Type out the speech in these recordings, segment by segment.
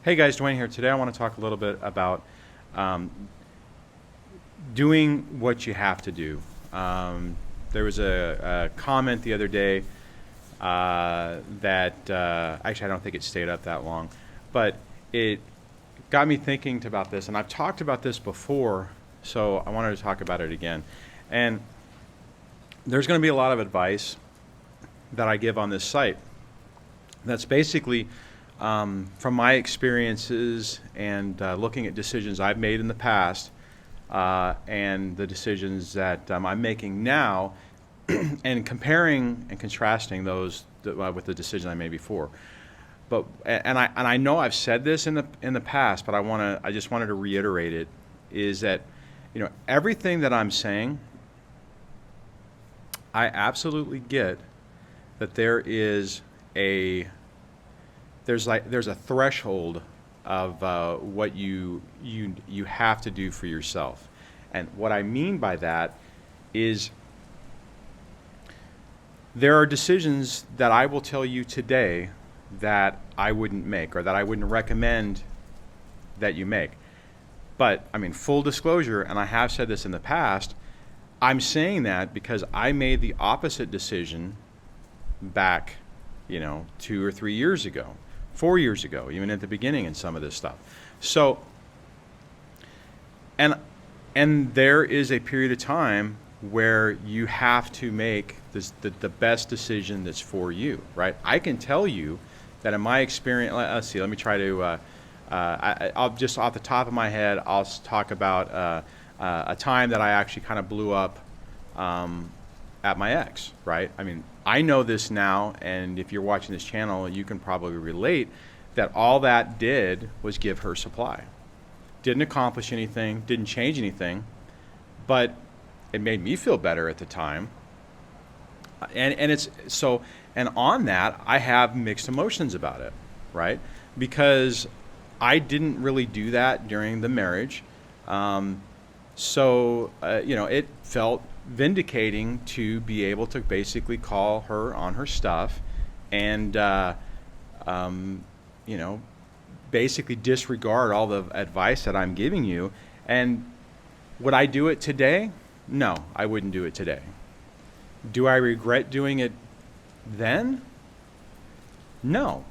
Hey guys, Dwayne here. Today I want to talk a little bit about um, doing what you have to do. There was a comment the other day that actually I don't think it stayed up that long, but it got me thinking about this, and I've talked about this before, so I wanted to talk about it again. And there's going to be a lot of advice that I give on this site that's basically from my experiences and looking at decisions I've made in the past and the decisions that I'm making now, and comparing and contrasting those with the decision I made before. But I know I've said this in the past, but I just wanted to reiterate it. Is that everything that I'm saying, I absolutely get that there's a threshold of what you have to do for yourself. And what I mean by that is there are decisions that I will tell you today that I wouldn't make, or that I wouldn't recommend that you make. But I mean, full disclosure, and I have said this in the past, I'm saying that because I made the opposite decision back 2 or 3 years ago, 4 years ago, even at the beginning in some of this stuff. So, and there is a period of time where you have to make the best decision that's for you, right? I can tell you that in my experience, let's see, let me try to, I'll just off the top of my head, I'll talk about a time that I actually kind of blew up at my ex, right? I mean, I know this now, and if you're watching this channel, you can probably relate that all that did was give her supply. Didn't accomplish anything, didn't change anything, but it made me feel better at the time. And it's so, and on that, I have mixed emotions about it, right? Because I didn't really do that during the marriage. It felt vindicating to be able to basically call her on her stuff and, basically disregard all the advice that I'm giving you. And would I do it today? No, I wouldn't do it today. Do I regret doing it then? No.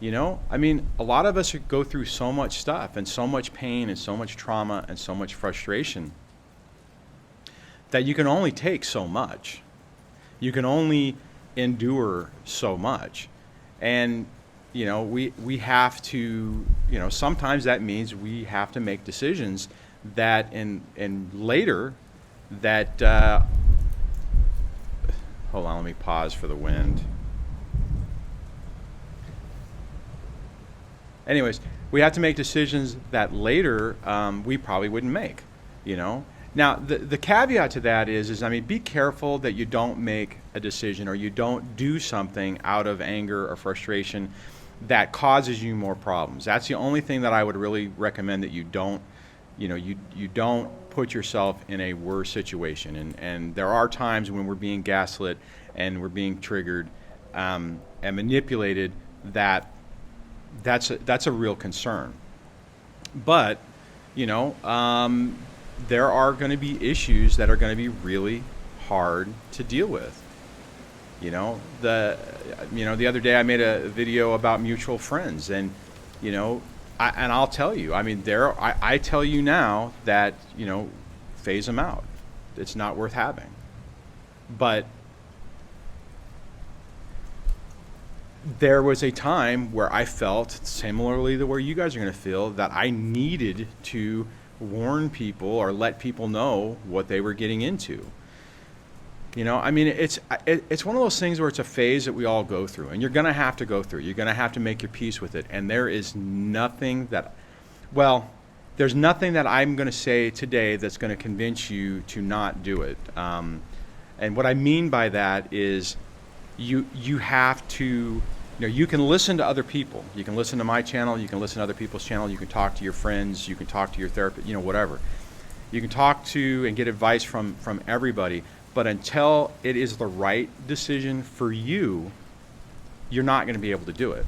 I mean, a lot of us go through so much stuff and so much pain and so much trauma and so much frustration that you can only take so much. You can only endure so much. And, we have to, sometimes that means we have to make decisions that in later that, hold on, let me pause for the wind. Anyways, we have to make decisions that later we probably wouldn't make, Now, the caveat to that is be careful that you don't make a decision or you don't do something out of anger or frustration that causes you more problems. That's the only thing that I would really recommend, that you don't, you don't put yourself in a worse situation. And there are times when we're being gaslit and we're being triggered and manipulated that's a real concern. But, there are going to be issues that are going to be really hard to deal with. The other day I made a video about mutual friends, and I'll tell you, I tell you now that phase them out. It's not worth having. But there was a time where I felt similarly to where you guys are going to feel, that I needed to warn people or let people know what they were getting into. It's one of those things where it's a phase that we all go through, and you're going to have to go through. You're going to have to make your peace with it. And there's nothing that I'm going to say today that's going to convince you to not do it. And what I mean by that is you have to, you can listen to other people. You can listen to my channel. You can listen to other people's channel. You can talk to your friends. You can talk to your therapist, whatever. You can talk to and get advice from everybody. But until it is the right decision for you, you're not going to be able to do it.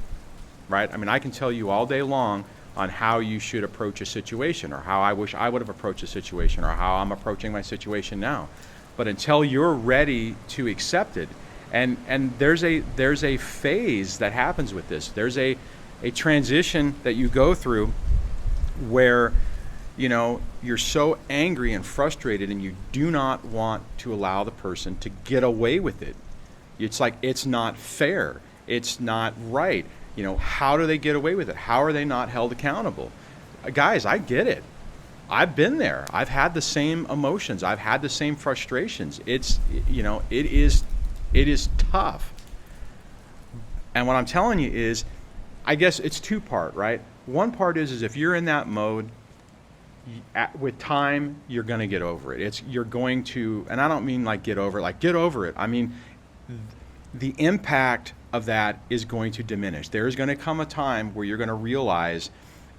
right? I mean, I can tell you all day long on how you should approach a situation, or how I wish I would have approached a situation, or how I'm approaching my situation now. But until you're ready to accept it, and there's a phase that happens with this. There's a transition that you go through where, you know, you're so angry and frustrated and you do not want to allow the person to get away with it. It's like, it's not fair. It's not right. You know, how do they get away with it? How are they not held accountable? Guys, I get it. I've been there. I've had the same emotions. I've had the same frustrations. It's, you know, it is tough. And what I'm telling you is, I guess it's two-part, right? One part is if you're in that mode, with time, you're going to get over it. You're going to, and I don't mean like get over it. I mean, the impact of that is going to diminish. There's going to come a time where you're going to realize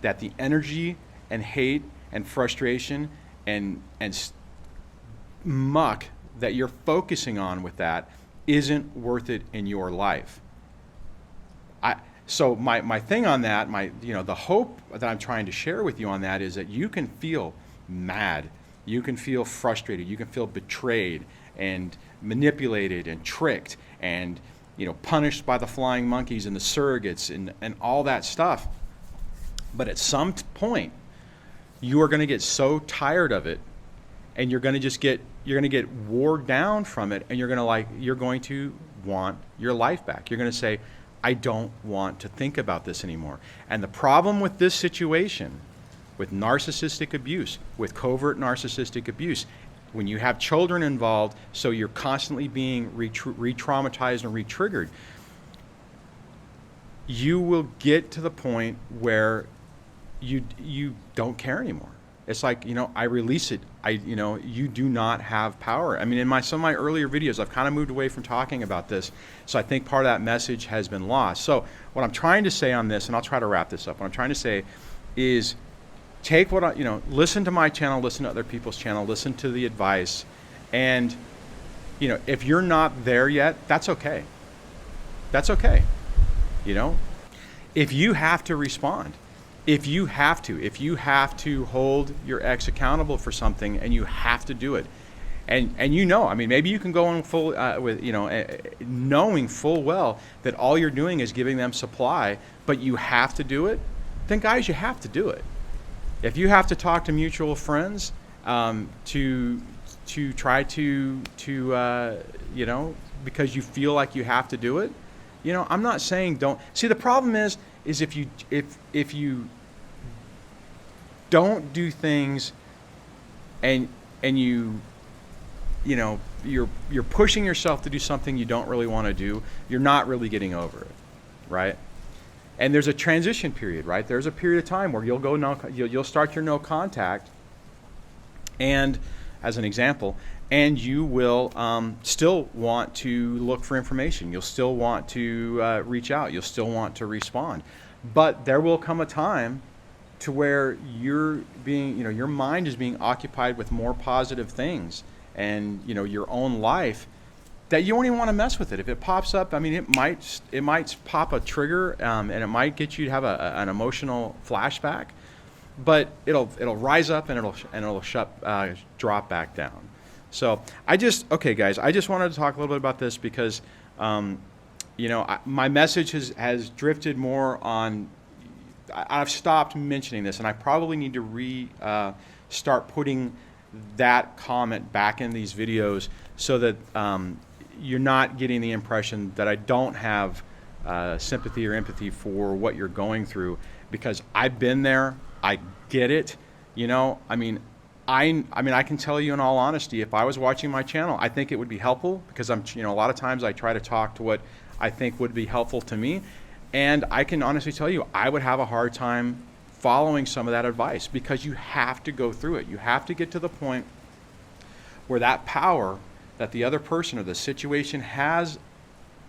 that the energy and hate and frustration and muck that you're focusing on with that isn't worth it in your life. So my thing on that, the hope that I'm trying to share with you on that is that you can feel mad, you can feel frustrated, you can feel betrayed and manipulated and tricked and, you know, punished by the flying monkeys and the surrogates and all that stuff. But at some point, you are going to get so tired of it, and you're going to get wore down from it, and you're going to want your life back. You're going to say, I don't want to think about this anymore. And the problem with this situation, with narcissistic abuse, with covert narcissistic abuse, when you have children involved, so you're constantly being re-traumatized and re-triggered, you will get to the point where you don't care anymore. It's like, you know, I release it. You do not have power. I mean, in some of my earlier videos, I've kind of moved away from talking about this. So I think part of that message has been lost. So what I'm trying to say on this, and I'll try to wrap this up, what I'm trying to say is take listen to my channel, listen to other people's channel, listen to the advice. And, you know, if you're not there yet, that's okay. That's okay. You know, if you have to respond, if you have to hold your ex accountable for something, and you have to do it, and I mean, maybe you can go on full with, you know, knowing full well that all you're doing is giving them supply, but you have to do it, then guys, you have to do it. If you have to talk to mutual friends to try to you know, because you feel like you have to do it, you know, I'm not saying don't. See, the problem is if you don't do things and you know, you're pushing yourself to do something you don't really want to do, you're not really getting over it, right? And there's a transition period, right? There's a period of time where you'll start your no contact, and as an example, and you will still want to look for information. You'll still want to reach out. You'll still want to respond. But there will come a time to where your mind is being occupied with more positive things, and, you know, your own life, that you don't even want to mess with it. If it pops up, I mean, it might pop a trigger, and it might get you to have an emotional flashback, but it'll rise up and it'll drop back down. So okay, guys, I just wanted to talk a little bit about this because, you know, my message has drifted more on. I've stopped mentioning this, and I probably need to start putting that comment back in these videos so that you're not getting the impression that I don't have sympathy or empathy for what you're going through, because I've been there. I get it. You know, I mean, I can tell you in all honesty, if I was watching my channel, I think it would be helpful, because a lot of times I try to talk to what I think would be helpful to me. And I can honestly tell you, I would have a hard time following some of that advice, because you have to go through it. You have to get to the point where that power that the other person or the situation has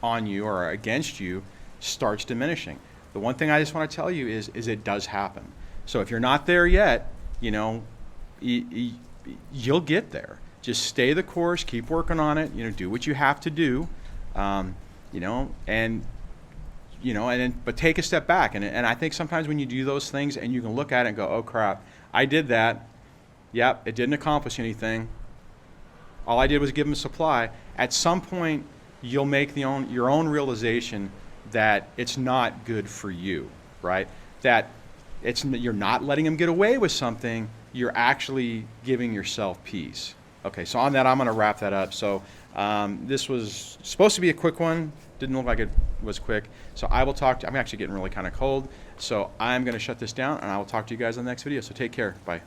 on you or against you starts diminishing. The one thing I just want to tell you is it does happen. So if you're not there yet, you know, you'll get there. Just stay the course, keep working on it, you know, do what you have to do, you know, and but take a step back. And I think sometimes when you do those things and you can look at it and go, oh crap, I did that. Yep, it didn't accomplish anything. All I did was give them supply. At some point, you'll make your own realization that it's not good for you, right? That you're not letting them get away with something. You're actually giving yourself peace. Okay, so on that, I'm going to wrap that up. So this was supposed to be a quick one. Didn't look like it was quick. So I will I'm actually getting really kind of cold. So I'm going to shut this down, and I will talk to you guys on the next video. So take care. Bye.